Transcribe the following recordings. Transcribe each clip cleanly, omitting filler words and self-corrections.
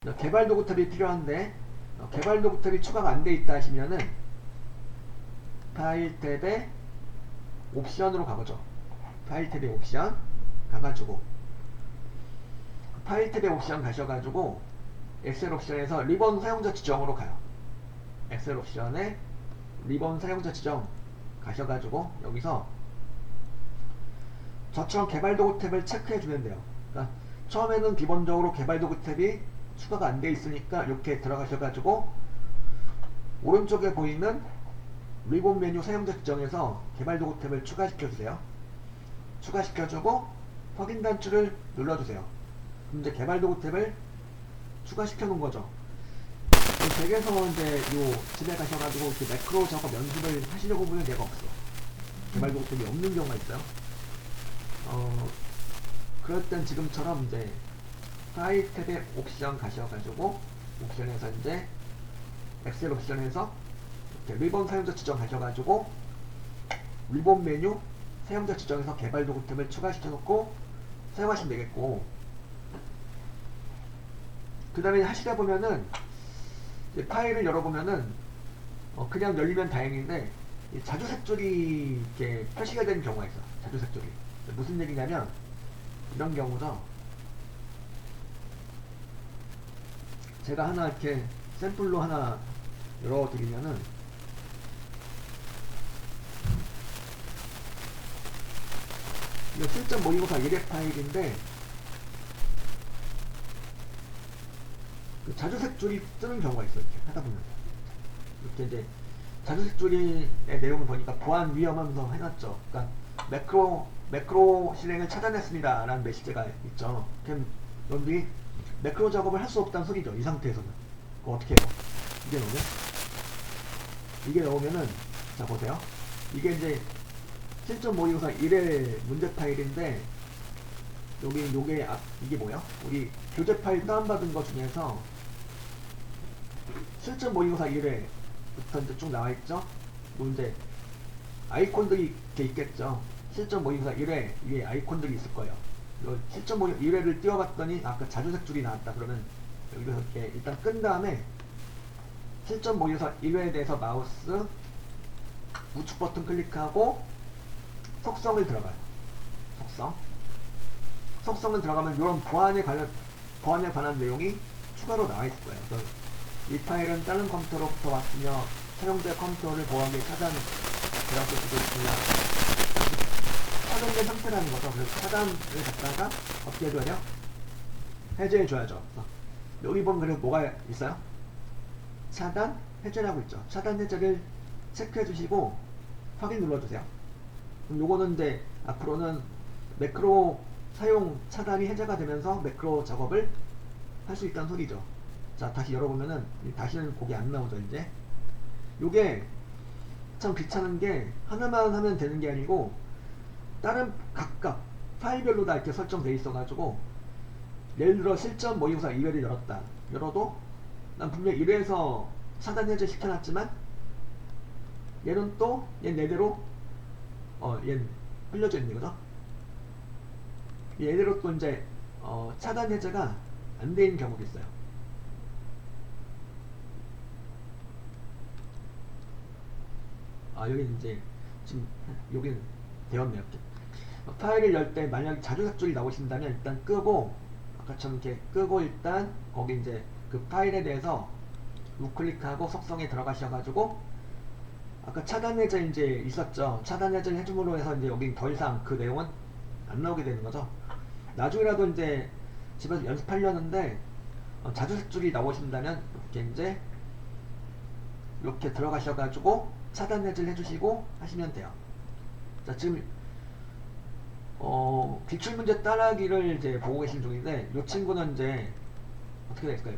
개발 도구 탭이 필요한데 개발 도구 탭이 추가가 안 돼 있다 하시면은 파일 탭에 옵션으로 가보죠. 파일 탭에 옵션 가가지고 파일 탭에 옵션 가셔가지고 엑셀 옵션에서 리본 사용자 지정으로 가요. 엑셀 옵션에 리본 사용자 지정 가셔가지고 여기서 저처럼 개발 도구 탭을 체크해 주면 돼요. 그러니까 처음에는 기본적으로 개발 도구 탭이 추가가 안 돼 있으니까 이렇게 들어가셔가지고 오른쪽에 보이는 리본 메뉴 사용자 지정에서 개발 도구 탭을 추가시켜주세요. 추가시켜주고 확인 단추를 눌러주세요. 그럼 이제 개발 도구 탭을 추가시켜 놓은 거죠. 댁에서 이제 요 집에 가셔가지고 이렇게 매크로 작업 연습을 하시려고 보면 얘가 없어. 개발 도구 탭이 없는 경우가 있어요. 그럴 땐 지금처럼 이제 파일 탭에 옵션 가셔가지고 옵션에서 이제 엑셀 옵션에서 이렇게 리본 사용자 지정 가셔가지고 리본 메뉴 사용자 지정에서 개발 도구 탭을 추가시켜 놓고 사용하시면 되겠고, 그 다음에 하시다 보면은 이제 파일을 열어보면은 그냥 열리면 다행인데 자주색줄이 이렇게 표시가 되는 경우가 있어. 자주색줄이 무슨 얘기냐면 이런 경우죠. 제가 하나 이렇게 샘플로 하나 열어드리면은 이거 실전 모의고사 1회 파일인데 그 자주색 줄이 뜨는 경우가 있어요. 이렇게 하다 보면 이렇게 이제 자주색 줄의 내용을 보니까 보안 위험하면서 해놨죠. 그러니까 매크로 실행을 차단했습니다 라는 메시지가 있죠. 그럼 여러분들이 매크로 작업을 할 수 없다는 소리죠. 이 상태에서는. 그거 어떻게 해요? 이게 넣으면은 자 보세요. 이게 이제 실전 모의고사 1회 문제 파일인데 이게 뭐야? 우리 교재 파일 다운받은 거 중에서 실전 모의고사 1회부터 이제 쭉 나와있죠? 문제 아이콘들이 이렇게 있겠죠? 실전 모의고사 1회 위에 아이콘들이 있을 거예요. 실전 모의고사 1회를 띄워봤더니 아까 자주색 줄이 나왔다 그러면 여기서 이렇게 일단 끈 다음에 실전 모의고사 1회에 대해서 마우스 우측 버튼 클릭하고 속성을 들어가요. 속성을 들어가면 이런 보안에 관한 내용이 추가로 나와 있을 거예요. 그래서 이 파일은 다른 컴퓨터로부터 왔으며 사용자 컴퓨터를 보호하기 차단 되었을 수도 있으나 차단된 상태라는 거죠. 그래서 차단을 갖다가 어떻게 해줘야 돼요? 해제해줘야죠. 여기 보면 그리고 뭐가 있어요? 차단 해제라고 있죠. 차단 해제를 체크해주시고 확인 눌러주세요. 그럼 요거는 이제 앞으로는 매크로 사용 차단이 해제가 되면서 매크로 작업을 할 수 있다는 소리죠. 자, 다시 열어보면은 다시는 거기 안 나오죠. 이제 요게 참 귀찮은 게 하나만 하면 되는 게 아니고 다른 각각 파일별로 다 이렇게 설정돼 있어 가지고 예를 들어 실전 모의고사 2회를 열어도 난 분명 1회에서 차단 해제 시켜놨지만 얘는 또 얘 내대로 얘는 흘려져 있는 거죠. 얘대로 또 이제 차단 해제가 안 되는 경우도 있어요. 여기 이제 지금 여기는 되었네요. 이렇게. 파일을 열 때 만약에 자주색 줄이 나오신다면 일단 끄고 아까처럼 이렇게 끄고 일단 거기 이제 그 파일에 대해서 우클릭하고 속성에 들어가셔가지고 아까 차단 해제 이제 있었죠. 차단 해제를 해줌으로 해서 이제 여기 더 이상 그 내용은 안 나오게 되는 거죠. 나중에라도 이제 집에서 연습하려는데 자주색 줄이 나오신다면 이렇게 이제 이렇게 들어가셔가지고 차단 해제를 해주시고 하시면 돼요. 자, 지금 기출문제 따라하기를 이제 보고 계신 중인데 이 친구는 이제 어떻게 될까요?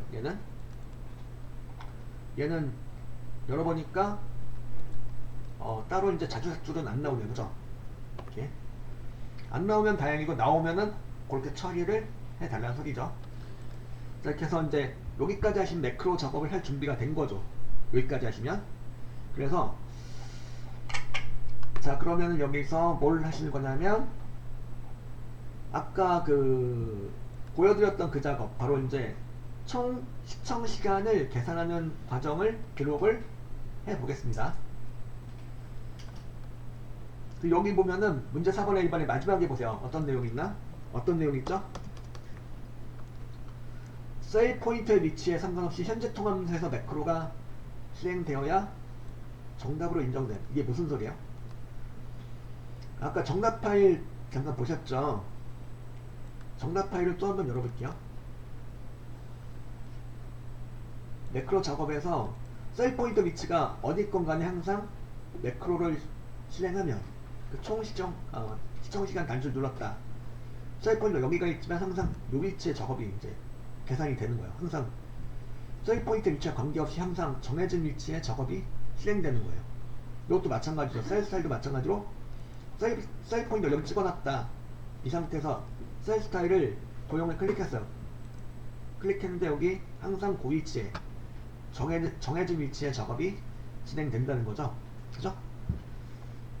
얘는 열어보니까 따로 이제 자주색 줄은 안 나오네요. 그죠? 이렇게 안 나오면 다행이고 나오면은 그렇게 처리를 해달라는 소리죠. 자, 이렇게 해서 이제 여기까지 하시면 매크로 작업을 할 준비가 된 거죠. 여기까지 하시면. 그래서 자, 그러면 여기서 뭘 하시는 거냐면 아까 그 보여드렸던 그 작업 바로 이제 총 시청 시간을 계산하는 과정을 기록을 해 보겠습니다. 여기 보면은 문제 4번의 1번의 마지막에 보세요. 어떤 내용이 있나? 어떤 내용이 있죠? 셀 포인트의 위치에 상관없이 현재 통합에서 매크로가 실행되어야 정답으로 인정됨. 이게 무슨 소리예요? 아까 정답 파일 잠깐 보셨죠? 정답 파일을 또 한번 열어볼게요. 매크로 작업에서 셀 포인트 위치가 어디 건 간에 항상 매크로를 실행하면 그 총 시청 시간 단수를 눌렀다. 셀 포인트가 여기가 있지만 항상 요 위치의 작업이 이제 계산이 되는 거예요. 항상 셀 포인트 위치와 관계없이 항상 정해진 위치의 작업이 실행되는 거예요. 이것도 마찬가지죠. 셀 스타일도 마찬가지로 셀 포인트를 여기 찍어놨다. 이 상태에서 셀 스타일을 도형을 클릭했어요. 클릭했는데 여기 항상 그 위치에 정해진 위치의 작업이 진행된다는 거죠. 그죠?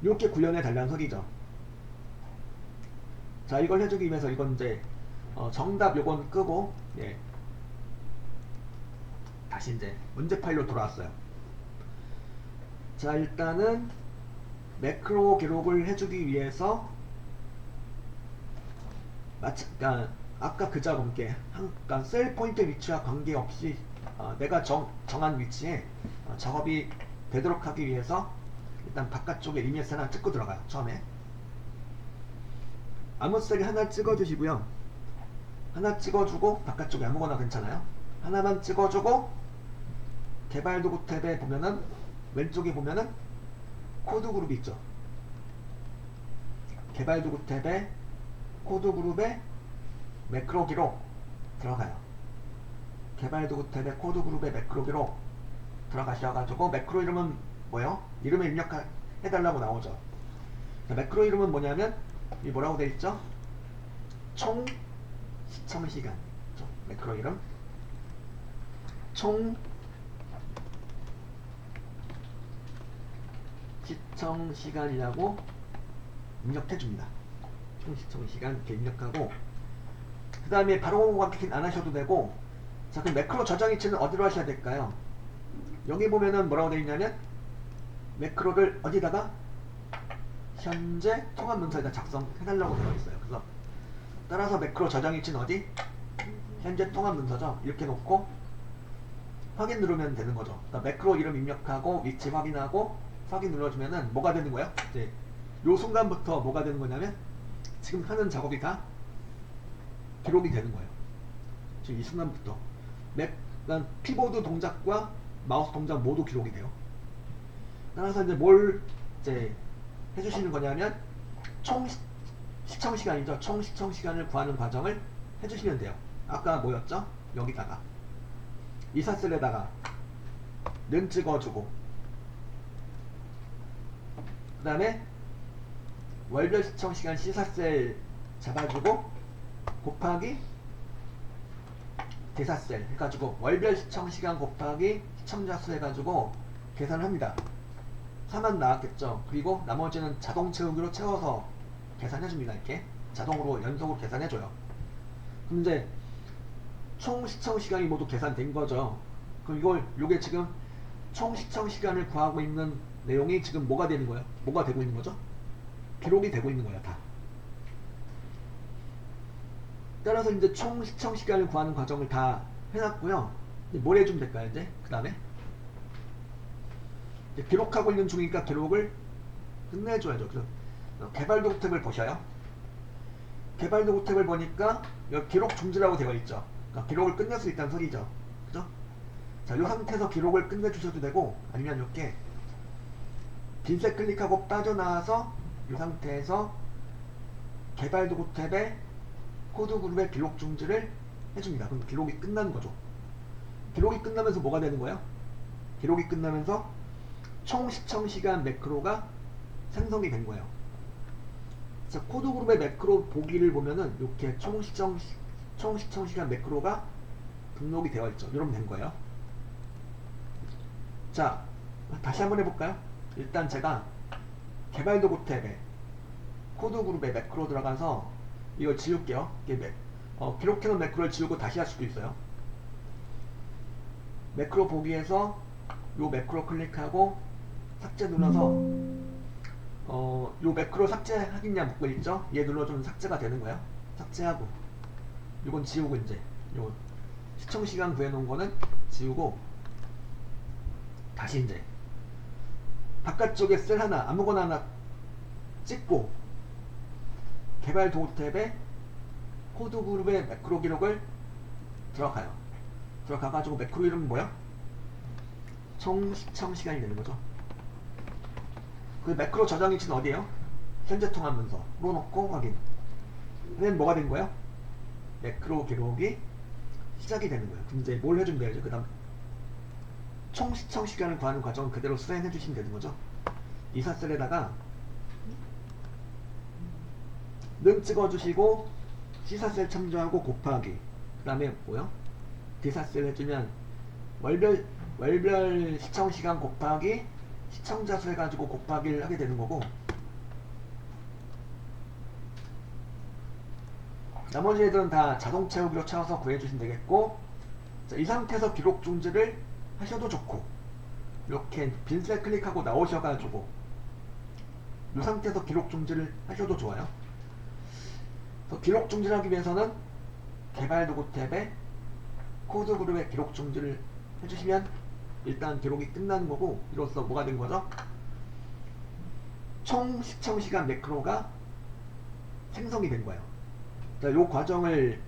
이렇게 구현해 달라는 소리죠. 자, 이걸 해주기 위해서 이건 이제 정답 요건 끄고 예. 다시 이제 문제 파일로 돌아왔어요. 자, 일단은 매크로 기록을 해주기 위해서 그러니까 아까 그 작업께 그러니까 셀 포인트 위치와 관계없이 내가 정한 위치에 작업이 되도록 하기 위해서 일단 바깥쪽에 리미에스 하나 찍고 들어가요. 처음에 아무 셀이 하나 찍어주시고요. 하나 찍어주고 바깥쪽에 아무거나 괜찮아요. 하나만 찍어주고 개발 도구 탭에 보면은 왼쪽에 보면은 코드 그룹이 있죠. 개발 도구 탭에 코드 그룹에 매크로 기록 들어가요. 개발 도구 탭에 코드 그룹에 매크로 기록 들어가셔가지고 매크로 이름은 뭐예요? 이름을 입력해달라고 나오죠. 매크로 이름은 뭐냐면 이 뭐라고 되어 있죠? 총 시청 시간. 매크로 이름 총 시청 시간이라고 입력해줍니다. 총 시청 시간 이렇게 입력하고 그 다음에 바로 확인 안 하셔도 되고 자, 그럼 매크로 저장 위치는 어디로 하셔야 될까요? 여기 보면은 뭐라고 되어 있냐면 매크로를 어디다가 현재 통합 문서에다 작성해달라고 되어 있어요. 그래서 따라서 매크로 저장 위치는 어디? 현재 통합 문서죠. 이렇게 놓고 확인 누르면 되는 거죠. 그러니까 매크로 이름 입력하고 위치 확인하고 확인 눌러주면은 뭐가 되는 거예요? 이제 요 순간부터 뭐가 되는 거냐면 지금 하는 작업이 다 기록이 되는 거예요. 지금 이 순간부터 키보드 동작과 마우스 동작 모두 기록이 돼요. 따라서 이제 뭘 이제 해주시는 거냐면 총 시청 시간이죠. 총 시청 시간을 구하는 과정을 해주시면 돼요. 아까 뭐였죠? 여기다가 이사셀에다가 는 찍어주고 그 다음에 월별 시청 시간 시사셀 잡아주고 곱하기 대사셀 해가지고 월별 시청 시간 곱하기 시청자 수 해가지고 계산을 합니다. 4만 나왔겠죠. 그리고 나머지는 자동 채우기로 채워서 계산해줍니다. 이렇게 자동으로 연속으로 계산해줘요. 그럼 이제 총 시청 시간이 모두 계산된 거죠. 그럼 요게 지금 총 시청 시간을 구하고 있는 내용이 지금 뭐가 되는 거예요? 뭐가 되고 있는 거죠? 기록이 되고 있는 거예요. 다. 따라서 이제 총 시청 시간을 구하는 과정을 다 해놨고요. 뭘 해주면 될까요? 이제 그 다음에 기록하고 있는 중이니까 기록을 끝내줘야죠. 그래서 개발 도구 탭을 보셔요. 개발 도구 탭을 보니까 여기 기록 중지라고 되어 있죠. 그러니까 기록을 끝낼 수 있다는 소리죠. 그죠? 자, 이 상태에서 기록을 끝내주셔도 되고 아니면 이렇게 빈색 클릭하고 빠져나와서 이 상태에서 개발 도구 탭에 코드 그룹의 기록 중지를 해줍니다. 그럼 기록이 끝나는 거죠. 기록이 끝나면서 뭐가 되는 거예요? 기록이 끝나면서 총 시청 시간 매크로가 생성이 된 거예요. 자, 코드 그룹의 매크로 보기를 보면은 이렇게 총 시청 시간 매크로가 등록이 되어 있죠. 이러면 된 거예요. 자, 다시 한번 해볼까요? 일단 제가 개발 도구 탭에 코드 그룹의 매크로 들어가서 이걸 지울게요. 기록해놓은 매크로를 지우고 다시 할 수도 있어요. 매크로 보기에서 요 매크로 클릭하고 삭제 눌러서 요 매크로 삭제하겠냐 묻고 있죠? 얘 눌러주면 삭제가 되는 거야. 삭제하고 요건 지우고 이제 요 시청시간 구해놓은 거는 지우고 다시 이제 바깥쪽에 셀 하나 아무거나 하나 찍고 개발 도구 탭에 코드 그룹의 매크로 기록을 들어가요. 들어가가지고 매크로 이름은 뭐야? 총 시청 시간이 되는 거죠. 그 매크로 저장 위치는 어디에요? 현재 통합 문서로 놓고 확인. 그다음 뭐가 된 거야? 매크로 기록이 시작이 되는 거예요. 그럼 이제 뭘 해주면 되죠? 그 다음 총 시청 시간을 구하는 과정은 그대로 수행해 주시면 되는 거죠. 이사셀에다가 는 찍어주시고 시사셀 참조하고 곱하기 그 다음에 뭐요? 디사셀 해주면 월별 시청시간 곱하기 시청자 수 해가지고 곱하기를 하게 되는 거고 나머지 애들은 다 자동 채우기로 채워서 구해주시면 되겠고 자, 이 상태에서 기록 중지를 하셔도 좋고 이렇게 빈셀 클릭하고 나오셔가지고 이 상태에서 기록 중지를 하셔도 좋아요. 기록 중지를 하기 위해서는 개발 도구 탭에 코드 그룹의 기록 중지를 해주시면 일단 기록이 끝나는 거고 이로써 뭐가 된 거죠? 총 시청 시간 매크로가 생성이 된 거예요. 자, 요 과정을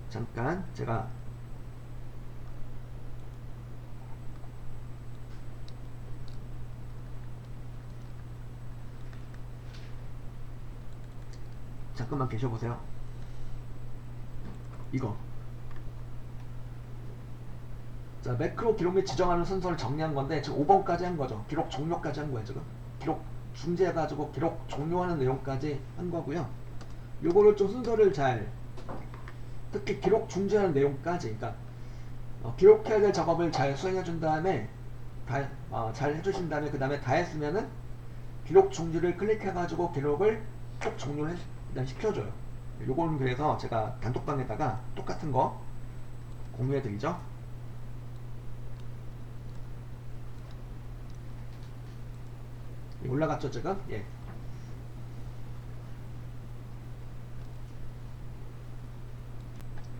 잠깐 제가 잠깐만 계셔보세요. 이거 자 매크로 기록 및 지정하는 순서를 정리한 건데 지금 5번까지 한 거죠. 기록 종료까지 한 거예요. 지금 기록 중지해가지고 기록 종료하는 내용까지 한 거고요. 요거를 좀 순서를 잘 특히 기록 중지하는 내용까지 그러니까 기록해야 될 작업을 잘 수행해 준 다음에 잘 해주신 다음에 그 다음에 다 했으면은 기록 중지를 클릭해가지고 기록을 꼭 종료를 일단 시켜줘요. 요거는 그래서 제가 단톡방에다가 똑같은 거 공유해드리죠. 올라갔죠 지금? 예.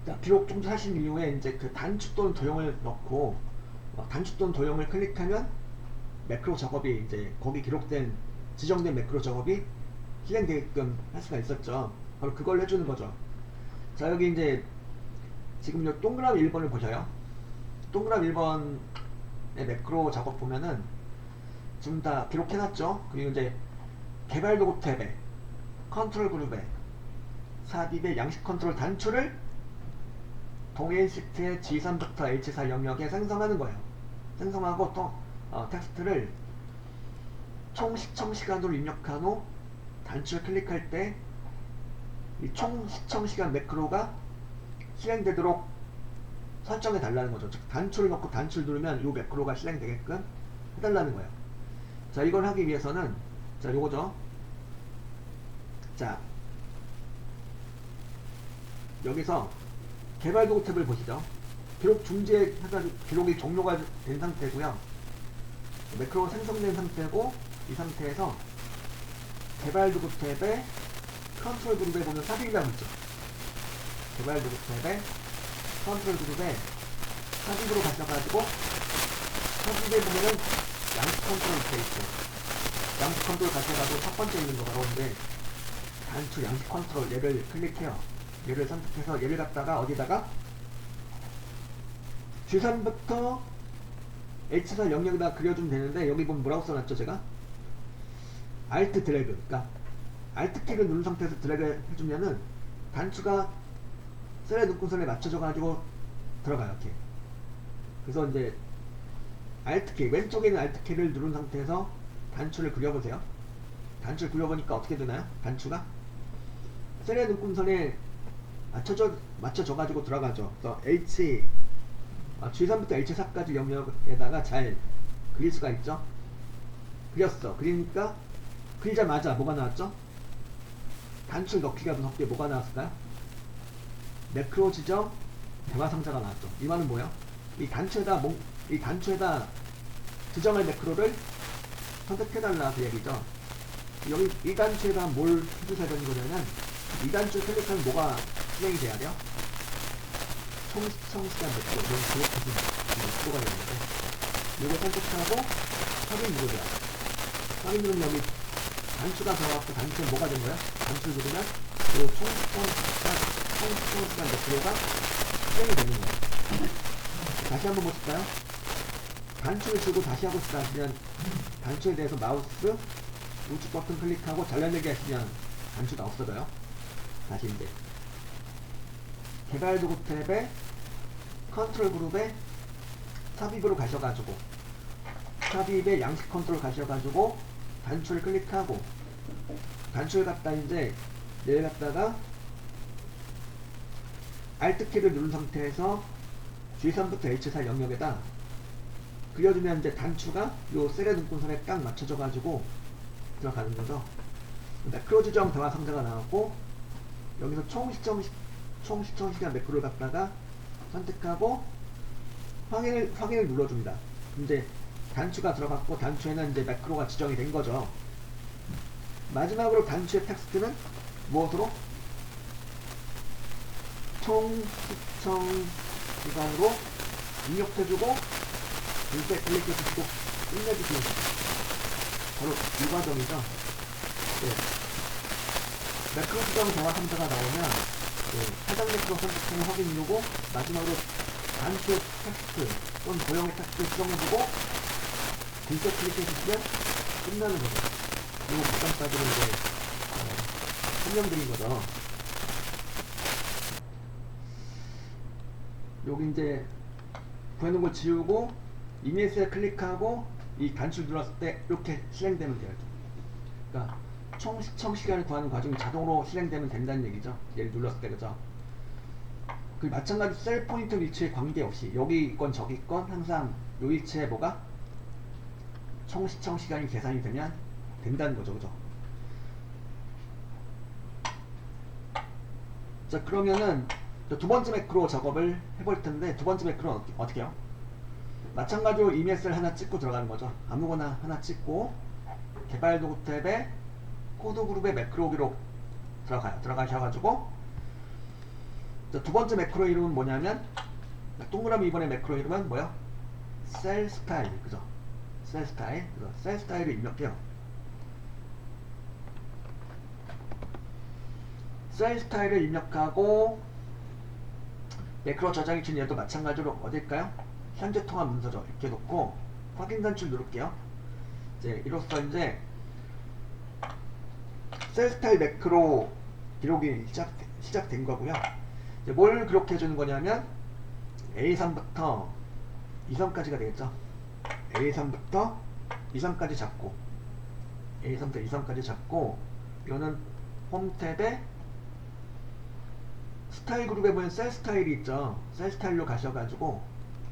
자, 기록 중지 하신 이후에 이제 그 단축 또는 도형을 넣고 단축 또는 도형을 클릭하면 매크로 작업이 이제 거기 기록된 지정된 매크로 작업이 실행되게끔 할 수가 있었죠. 바로 그걸 해주는 거죠. 자 여기 이제 지금 요 동그라미 1번을 보셔요. 동그라미 1번의 매크로 작업 보면은 지금 다 기록해놨죠. 그리고 이제 개발 도구 탭에 컨트롤 그룹에 삽입의 양식 컨트롤 단추를 동일 시트의 G3부터 H4 영역에 생성하는 거예요. 생성하고 또 텍스트를 총 시청 시간으로 입력한 후 단추를 클릭할 때 이 총 시청 시간 매크로가 실행되도록 설정해 달라는 거죠. 즉 단추를 넣고 단추를 누르면 이 매크로가 실행되게끔 해달라는 거예요. 자 이걸 하기 위해서는 자 요거죠. 자 여기서 개발 도구 탭을 보시죠. 기록 중지에 해가지고 기록이 종료가 된 상태고요. 매크로가 생성된 상태고 이 상태에서 개발 도구 탭에 컨트롤 그룹에 보면 삽입이라고 있죠. 개발 도구 탭에 컨트롤 그룹에 삽입으로 가셔가지고 삽입에 보면은 양식 컨트롤 이렇게 있고 양식 컨트롤 가셔가지고 첫 번째 있는 거 바로 이제 단추 양식 컨트롤 얘를 클릭해요. 얘를 선택해서 얘를 갖다가 어디다가 G3부터 H4 영역에다 그려주면 되는데 여기 보면 뭐라고 써놨죠 제가? Alt 드래그 그러니까 Alt 키를 누른 상태에서 드래그 해주면은 단추가 셀의 눈금선에 맞춰져 가지고 들어가요. 이렇게. 그래서 이제 Alt 키 왼쪽에 있는 Alt 키를 누른 상태에서 단추를 그려보세요. 단추를 그려보니까 어떻게 되나요? 단추가 셀의 눈금선에 맞춰져 가지고 들어가죠. 그래서 G3부터 H4까지 영역에다가 잘 그릴 수가 있죠. 그렸어. 그리니까 그리자마자 뭐가 나왔죠? 단추를 넣기가 무섭게 뭐가 나왔을까요? 매크로 지정 대화 상자가 나왔죠. 이 말은 뭐야? 이 단추에다 지정할 매크로를 선택해달라 그 얘기죠. 여기 이 단추에다 뭘 해주셔야 되는 거냐면, 이 단추 클릭하면 뭐가 실행이 돼야 돼요? 총 시청 시간 매크로, 이건 기록해준 매크로가 되는데, 이거 선택하고 확인 누르세요. 확인 누르면 여기 단추가 들어갔고, 단추에 뭐가 된 거예요? 단추를 누르면 이 총 시청 시간 매크로가 실행이 되는 거예요. 다시 한번 보실까요? 단추를 주고 다시 하고 싶다 하시면 단추에 대해서 마우스 우측 버튼 클릭하고 잘라내기 하시면 단추가 없어져요. 다시 이제 개발 도구 탭에 컨트롤 그룹에 삽입으로 가셔가지고 삽입에 양식 컨트롤 가셔가지고 단추를 클릭하고 단추를 갖다 이제 내려갔다가 Alt키를 누른 상태에서 G3부터 H4 영역에다 그려주면 이제 단추가 요 셀의 눈금선에 딱 맞춰져가지고 들어가는 거죠. 매크로 지정 대화 상자가 나왔고, 여기서 총 시청 시간 매크로를 갖다가 선택하고 확인을 눌러줍니다. 이제 단추가 들어갔고, 단추에는 이제 매크로가 지정이 된 거죠. 마지막으로 단추의 텍스트는 무엇으로? 총 시청 시간으로 입력해주고 글쎄 클릭해주시고 끝내주시면 바로 이 과정이죠. 네. 매크로 지정 대화 상자가 나오면 해당 매크로 선택하면 확인 누르고 마지막으로 단추의 텍스트 또는 도형의 텍스트를 지정해주고 글쎄 클릭해주시면 끝나는 거죠. 그리고 부담까지는 이제 설명드린 거죠. 여기 이제 구해놓은 거 지우고 이미지에 클릭하고 이 단추를 눌렀을 때 이렇게 실행되면 돼요. 그러니까 총 시청 시간을 구하는 과정이 자동으로 실행되면 된다는 얘기죠. 얘를 눌렀을 때, 그죠? 그 마찬가지 셀 포인터 위치에 관계없이 여기 있건 저기 있건 항상 이 위치에 뭐가 총 시청 시간이 계산이 되면 된다는 거죠, 그죠? 자, 그러면은 두 번째 매크로 작업을 해볼 텐데, 두 번째 매크로는 어떻게 해요? 마찬가지로 이메일을 하나 찍고 들어가는 거죠. 아무거나 하나 찍고 개발 도구 탭에 코드 그룹의 매크로 기록 들어가셔가지고 두 번째 매크로 이름은 뭐냐면 동그라미 이번에 매크로 이름은 뭐야? 셀 스타일, 그죠? 셀 스타일, 셀 스타일을 입력해요. 셀 스타일을 입력하고 매크로 저장 위치는 얘도 마찬가지로 어딜까요? 현재 통화 문서죠. 이렇게 놓고 확인 단추 누를게요. 이제 이로써 이제 셀 스타일 매크로 기록이 시작된 거고요. 이제 뭘 기록해 주는 거냐면 A3부터 2선까지가 되겠죠. A3부터 2선까지 잡고 A3부터 2선까지 잡고 이거는 홈 탭에 스타일 그룹에 보면 셀 스타일이 있죠. 셀 스타일로 가셔가지고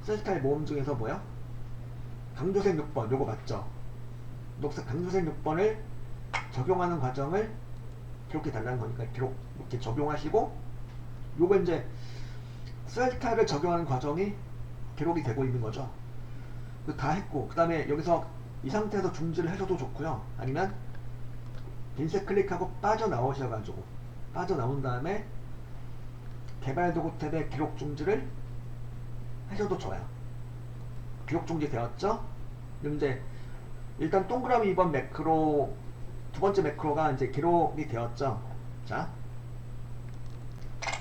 셀 스타일 모음 중에서 뭐야? 강조색 6번 요거 맞죠? 녹색 강조색 6번을 적용하는 과정을 기록해 달라는 거니까 이렇게 적용하시고 요거 이제 셀 스타일을 적용하는 과정이 기록이 되고 있는 거죠. 다 했고 그 다음에 여기서 이 상태에서 중지를 해줘도 좋고요. 아니면 빈색 클릭하고 빠져나오셔가지고 빠져나온 다음에 개발 도구 탭에 기록 중지를 하셔도 좋아요. 기록 중지 되었죠? 그럼 이제 일단 동그라미 2번 매크로 두 번째 매크로가 이제 기록이 되었죠. 자,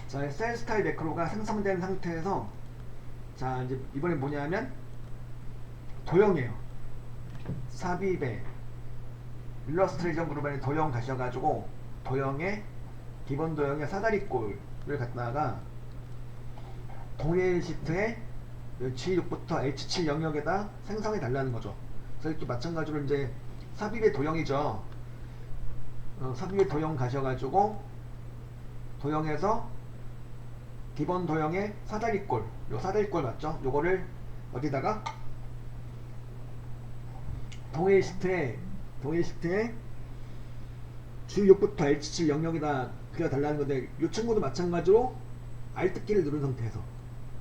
셀 스타일 매크로가 생성된 상태에서 자 이제 이번에 뭐냐면 도형이에요. 삽입에 일러스트레이션 그룹에 도형 가셔가지고 도형에 기본 도형의 사다리꼴을 갖다가 동일 시트에 G6부터 H7 영역에다 생성해 달라는 거죠. 그래서 또 마찬가지로 이제 삽입의 도형이죠. 삽입의 도형 가셔가지고 도형에서 기본 도형의 사다리꼴, 요 사다리꼴 맞죠? 요거를 어디다가 동일 시트에 G6부터 H7 영역에다 그려달라는 건데 이 친구도 마찬가지로 Alt키를 누른 상태에서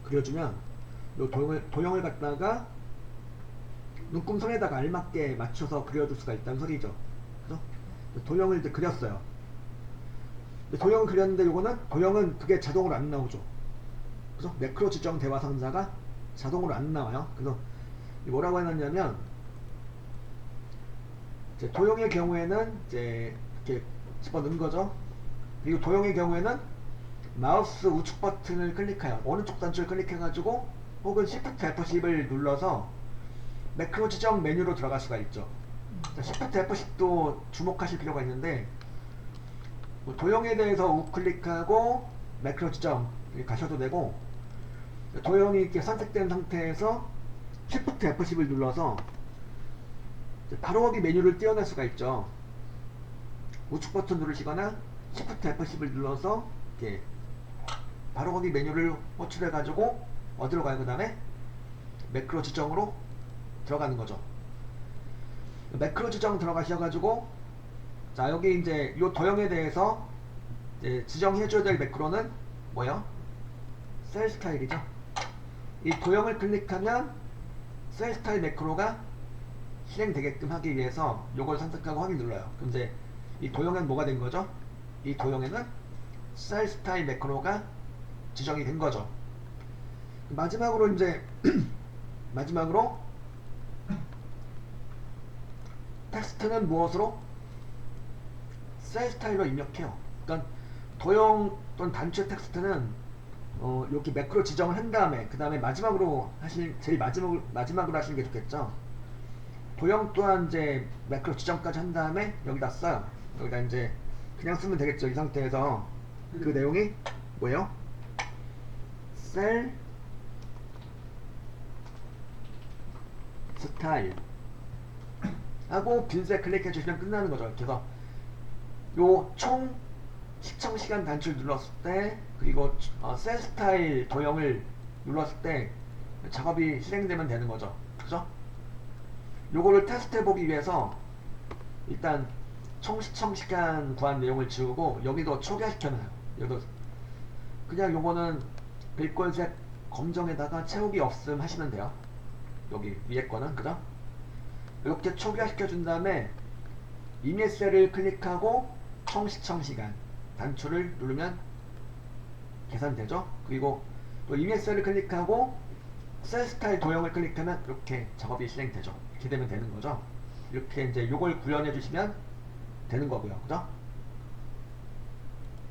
그려주면 요 도형을 갖다가 눈금선에다가 알맞게 맞춰서 그려줄 수가 있다는 소리죠. 그죠? 도형을 이제 그렸어요. 도형을 그렸는데 요거는 도형은 그게 자동으로 안 나오죠. 그죠? 매크로 지정 대화 상자가 자동으로 안 나와요. 그래서 뭐라고 해놨냐면 이제 도형의 경우에는 이제 이렇게 집어넣은 거죠. 그리고 도형의 경우에는 마우스 우측 버튼을 클릭해요. 오른쪽 단추를 클릭해가지고 혹은 Shift F10을 눌러서 매크로 지정 메뉴로 들어갈 수가 있죠. Shift F10도 주목하실 필요가 있는데 뭐 도형에 대해서 우클릭하고 매크로 지정 가셔도 되고 도형이 이렇게 선택된 상태에서 Shift F10을 눌러서 바로 거기 메뉴를 띄워낼 수가 있죠. 우측 버튼 누르시거나 Shift F10을 눌러서 이렇게 바로 거기 메뉴를 호출해 가지고 어디로 가요? 그 다음에 매크로 지정으로 들어가는 거죠. 매크로 지정 들어가셔가지고 자 여기 이제 이 도형에 대해서 이제 지정해줘야 될 매크로는 뭐예요? 셀 스타일이죠. 이 도형을 클릭하면 셀 스타일 매크로가 실행되게끔 하기 위해서 요걸 선택하고 확인 눌러요. 그럼 이제 이 도형에는 뭐가 된 거죠? 이 도형에는 셀 스타일 매크로가 지정이 된 거죠. 마지막으로 이제 마지막으로 텍스트는 무엇으로? 셀 스타일로 입력해요. 그러니까 도형 또는 단추의 텍스트는 이렇게 매크로 지정을 한 다음에 그 다음에 마지막으로 제일 마지막으로 하시는 게 좋겠죠. 도형 또한 이제 매크로 지정까지 한 다음에 여기다 써요. 여기다 이제 그냥 쓰면 되겠죠. 이 상태에서 그 내용이 뭐예요? 셀 스타일 하고 빈셀 클릭해 주시면 끝나는 거죠. 그래서 요 총 시청 시간 단추를 눌렀을 때 그리고 셀 스타일 도형을 눌렀을 때 작업이 실행되면 되는 거죠. 그죠? 요거를 테스트 해보기 위해서 일단 총 시청 시간 구한 내용을 지우고 여기도 초기화시켜놔요. 여기도 그냥 요거는 글꼴색 검정에다가 채우기 없음 하시면 돼요. 여기 위에 거는 그죠? 이렇게 초기화시켜준 다음에 이메일 셀을 클릭하고 총 시청 시간 단추를 누르면 계산되죠. 그리고 또 이메일 셀을 클릭하고 셀 스타일 도형을 클릭하면 이렇게 작업이 실행되죠. 이렇게 되면 되는 거죠. 이렇게 이제 요걸 구현해 주시면 되는 거고요. 그죠?